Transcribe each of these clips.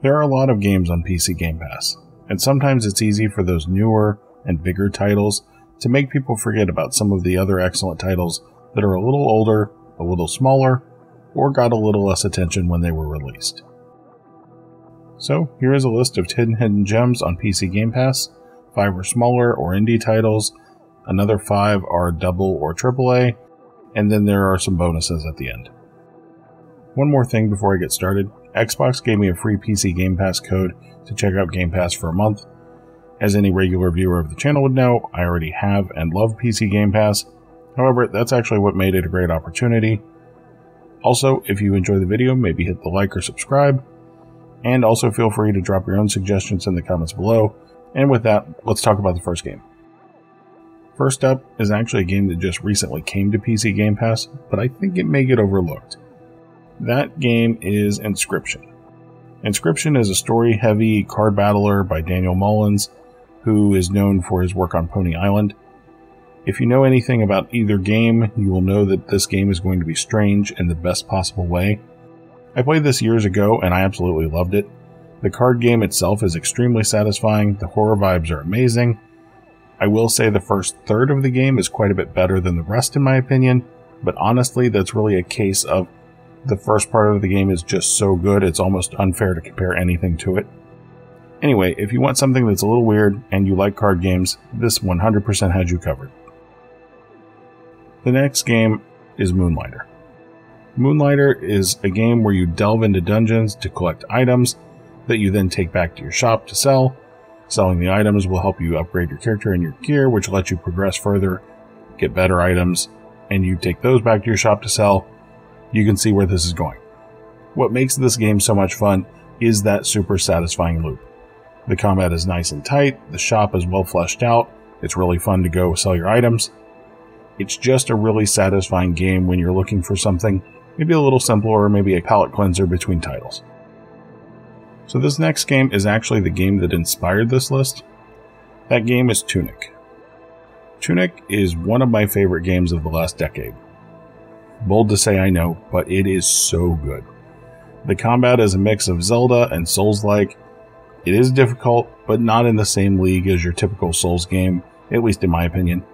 There are a lot of games on PC Game Pass, and sometimes it's easy for those newer and bigger titles to make people forget about some of the other excellent titles that are a little older, a little smaller, or got a little less attention when they were released. So, here is a list of 10 hidden gems on PC Game Pass. 5 are smaller or indie titles, another 5 are double or AAA, and then there are some bonuses at the end. One more thing before I get started, Xbox gave me a free PC Game Pass code to check out Game Pass for a month. As any regular viewer of the channel would know, I already have and love PC Game Pass. However, that's actually what made it a great opportunity. Also, if you enjoy the video, maybe hit the like or subscribe. And also feel free to drop your own suggestions in the comments below. And with that, let's talk about the first game. First up is actually a game that just recently came to PC Game Pass, but I think it may get overlooked. That game is Inscryption. Inscryption is a story-heavy card battler by Daniel Mullins, who is known for his work on Pony Island. If you know anything about either game, you will know that this game is going to be strange in the best possible way. I played this years ago and I absolutely loved it. The card game itself is extremely satisfying, the horror vibes are amazing. I will say the first third of the game is quite a bit better than the rest in my opinion, but honestly that's really a case of the first part of the game is just so good it's almost unfair to compare anything to it. Anyway, if you want something that's a little weird and you like card games, this 100% has you covered. The next game is Moonlighter. Moonlighter is a game where you delve into dungeons to collect items that you then take back to your shop to sell. Selling the items will help you upgrade your character and your gear, which lets you progress further, get better items, and you take those back to your shop to sell. You can see where this is going. What makes this game so much fun is that super satisfying loop. The combat is nice and tight, the shop is well fleshed out, it's really fun to go sell your items. It's just a really satisfying game when you're looking for something maybe a little simpler or maybe a palate cleanser between titles. So this next game is actually the game that inspired this list. That game is Tunic. Tunic is one of my favorite games of the last decade. Bold to say I know, but it is so good. The combat is a mix of Zelda and Souls-like. It is difficult, but not in the same league as your typical Souls game, at least in my opinion.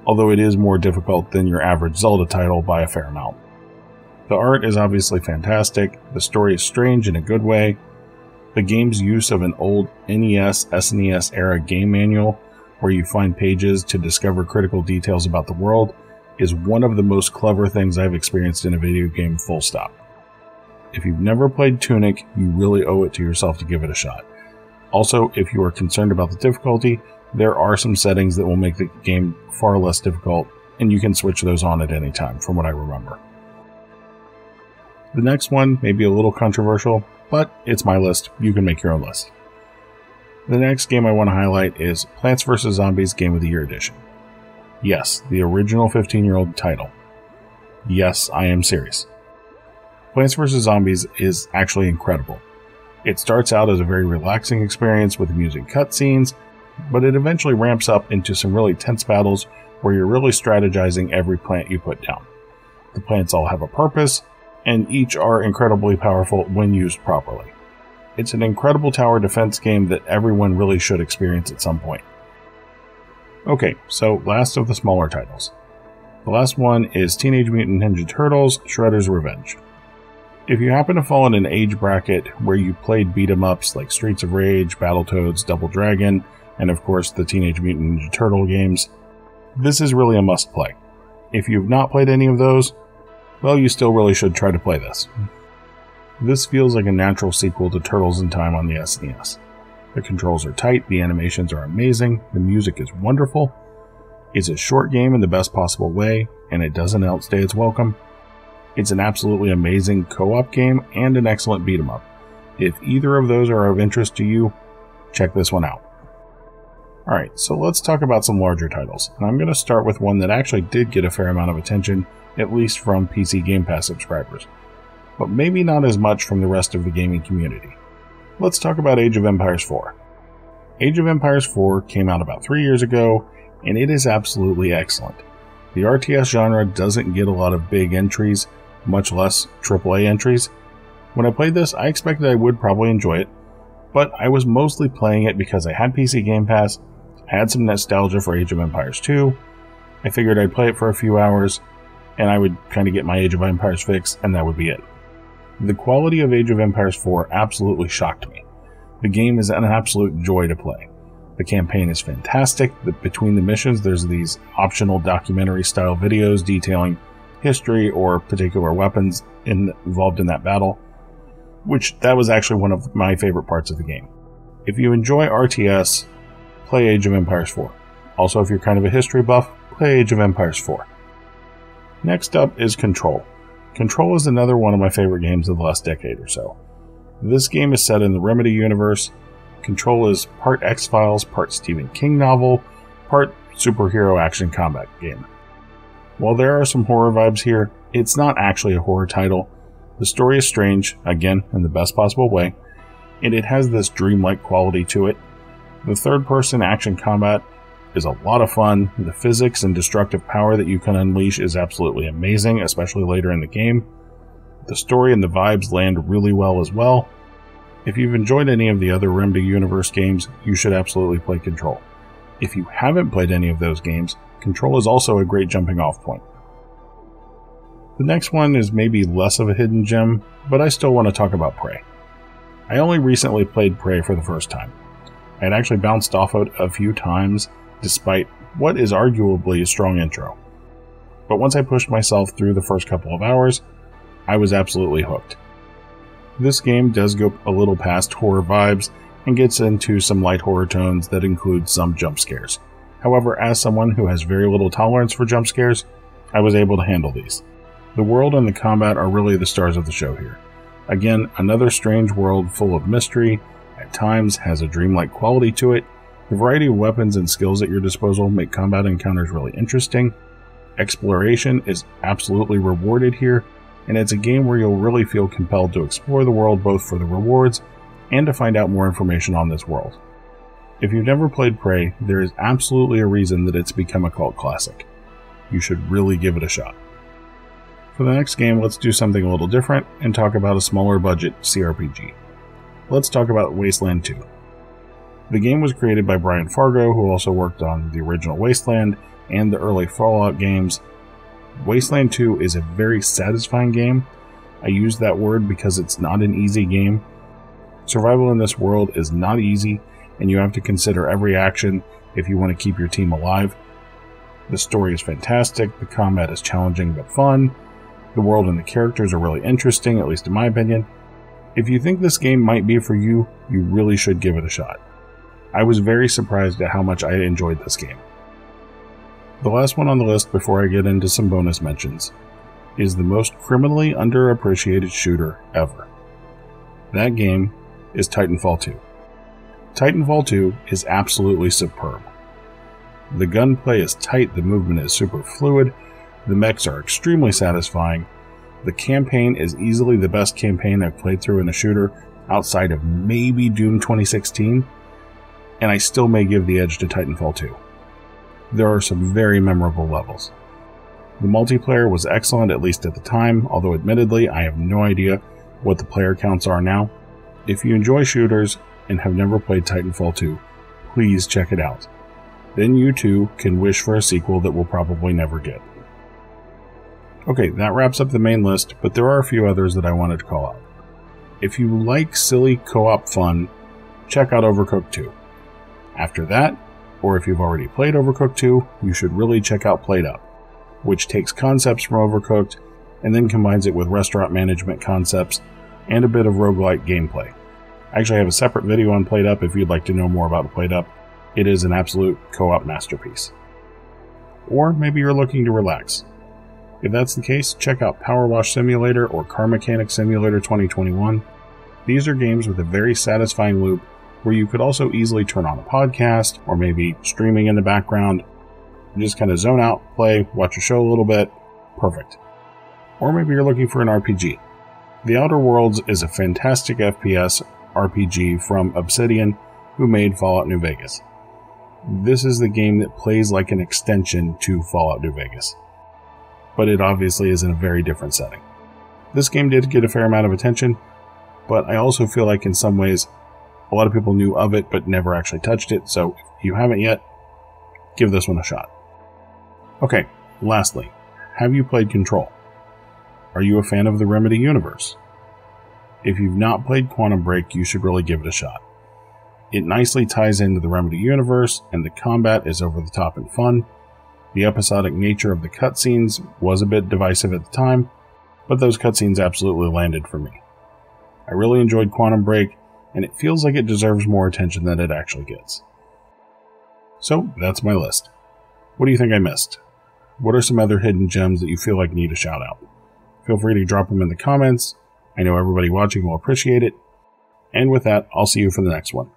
Although it is more difficult than your average Zelda title by a fair amount. The art is obviously fantastic, the story is strange in a good way. The game's use of an old NES, SNES era game manual, where you find pages to discover critical details about the world, is one of the most clever things I've experienced in a video game, full stop. If you've never played Tunic, you really owe it to yourself to give it a shot. Also, if you are concerned about the difficulty, there are some settings that will make the game far less difficult, and you can switch those on at any time, from what I remember. The next one may be a little controversial, but it's my list. You can make your own list. The next game I want to highlight is Plants vs. Zombies Game of the Year Edition. Yes, the original 15-year-old title. Yes, I am serious. Plants vs. Zombies is actually incredible. It starts out as a very relaxing experience with amusing cutscenes, but it eventually ramps up into some really tense battles where you're really strategizing every plant you put down. The plants all have a purpose, and each are incredibly powerful when used properly. It's an incredible tower defense game that everyone really should experience at some point. Okay, so last of the smaller titles. The last one is Teenage Mutant Ninja Turtles Shredder's Revenge. If you happen to fall in an age bracket where you played beat-em-ups like Streets of Rage, Battletoads, Double Dragon, and of course the Teenage Mutant Ninja Turtle games, this is really a must-play. If you've not played any of those, well, you still really should try to play this. This feels like a natural sequel to Turtles in Time on the SNES. The controls are tight, the animations are amazing, the music is wonderful. It's a short game in the best possible way, and it doesn't outstay its welcome. It's an absolutely amazing co-op game and an excellent beat-em-up. If either of those are of interest to you, check this one out. Alright, so let's talk about some larger titles, and I'm going to start with one that actually did get a fair amount of attention, at least from PC Game Pass subscribers, but maybe not as much from the rest of the gaming community. Let's talk about Age of Empires 4. Age of Empires 4 came out about 3 years ago, and it is absolutely excellent. The RTS genre doesn't get a lot of big entries, much less AAA entries. When I played this, I expected I would probably enjoy it. but I was mostly playing it because I had PC Game Pass, I had some nostalgia for Age of Empires 2, I figured I'd play it for a few hours, and I would kind of get my Age of Empires fix, and that would be it. The quality of Age of Empires 4 absolutely shocked me. The game is an absolute joy to play. The campaign is fantastic. Between the missions, there's these optional documentary-style videos detailing history or particular weapons involved in that battle, which that was actually one of my favorite parts of the game. If you enjoy RTS, play Age of Empires 4. Also, if you're kind of a history buff, play Age of Empires 4. Next up is Control. Control is another one of my favorite games of the last decade or so. This game is set in the Remedy universe. Control is part X-Files, part Stephen King novel, part superhero action combat game. While there are some horror vibes here, it's not actually a horror title. The story is strange, again, in the best possible way, and it has this dreamlike quality to it. The third-person action combat is a lot of fun. The physics and destructive power that you can unleash is absolutely amazing, especially later in the game. The story and the vibes land really well as well. If you've enjoyed any of the other Remedy Universe games, you should absolutely play Control. If you haven't played any of those games, Control is also a great jumping off point. The next one is maybe less of a hidden gem, but I still want to talk about Prey. I only recently played Prey for the first time. I had actually bounced off it a few times, despite what is arguably a strong intro. But once I pushed myself through the first couple of hours, I was absolutely hooked. This game does go a little past horror vibes and gets into some light horror tones that include some jump scares. However, as someone who has very little tolerance for jump scares, I was able to handle these. The world and the combat are really the stars of the show here. Again, another strange world full of mystery, at times has a dreamlike quality to it. The variety of weapons and skills at your disposal make combat encounters really interesting. Exploration is absolutely rewarded here, and it's a game where you'll really feel compelled to explore the world both for the rewards and to find out more information on this world. If you've never played Prey, there is absolutely a reason that it's become a cult classic. You should really give it a shot. For the next game, let's do something a little different and talk about a smaller budget CRPG. Let's talk about Wasteland 2. The game was created by Brian Fargo, who also worked on the original Wasteland and the early Fallout games. Wasteland 2 is a very satisfying game. I use that word because it's not an easy game. Survival in this world is not easy, and you have to consider every action if you want to keep your team alive. The story is fantastic, the combat is challenging but fun, the world and the characters are really interesting, at least in my opinion. If you think this game might be for you, you really should give it a shot. I was very surprised at how much I enjoyed this game. The last one on the list before I get into some bonus mentions is the most criminally underappreciated shooter ever. That game is Titanfall 2. Titanfall 2 is absolutely superb. The gunplay is tight, the movement is super fluid, the mechs are extremely satisfying, the campaign is easily the best campaign I've played through in a shooter outside of maybe Doom 2016, and I still may give the edge to Titanfall 2. There are some very memorable levels. The multiplayer was excellent, at least at the time, although admittedly I have no idea what the player counts are now. If you enjoy shooters and have never played Titanfall 2, please check it out. Then you too can wish for a sequel that we'll probably never get. Okay, that wraps up the main list, but there are a few others that I wanted to call out. If you like silly co-op fun, check out Overcooked 2. After that, or if you've already played Overcooked 2, you should really check out PlateUp, which takes concepts from Overcooked and then combines it with restaurant management concepts and a bit of roguelike gameplay. I actually have a separate video on PlateUp if you'd like to know more about PlateUp. It is an absolute co-op masterpiece. Or maybe you're looking to relax. If that's the case, check out Powerwash Simulator or Car Mechanic Simulator 2021. These are games with a very satisfying loop where you could also easily turn on a podcast or maybe streaming in the background. You just kind of zone out, play, watch a show a little bit. Perfect. Or maybe you're looking for an RPG. The Outer Worlds is a fantastic FPS RPG from Obsidian, who made Fallout New Vegas. This is the game that plays like an extension to Fallout New Vegas, but it obviously is in a very different setting. This game did get a fair amount of attention, but I also feel like in some ways A lot of people knew of it but never actually touched it, so if you haven't yet, give this one a shot. Okay, lastly, have you played Control? Are you a fan of the Remedy universe? If you've not played Quantum Break, you should really give it a shot. It nicely ties into the Remedy universe, and the combat is over the top and fun. The episodic nature of the cutscenes was a bit divisive at the time, but those cutscenes absolutely landed for me. I really enjoyed Quantum Break, and it feels like it deserves more attention than it actually gets. So, that's my list. What do you think I missed? What are some other hidden gems that you feel like need a shout out? Feel free to drop them in the comments. I know everybody watching will appreciate it. And with that, I'll see you for the next one.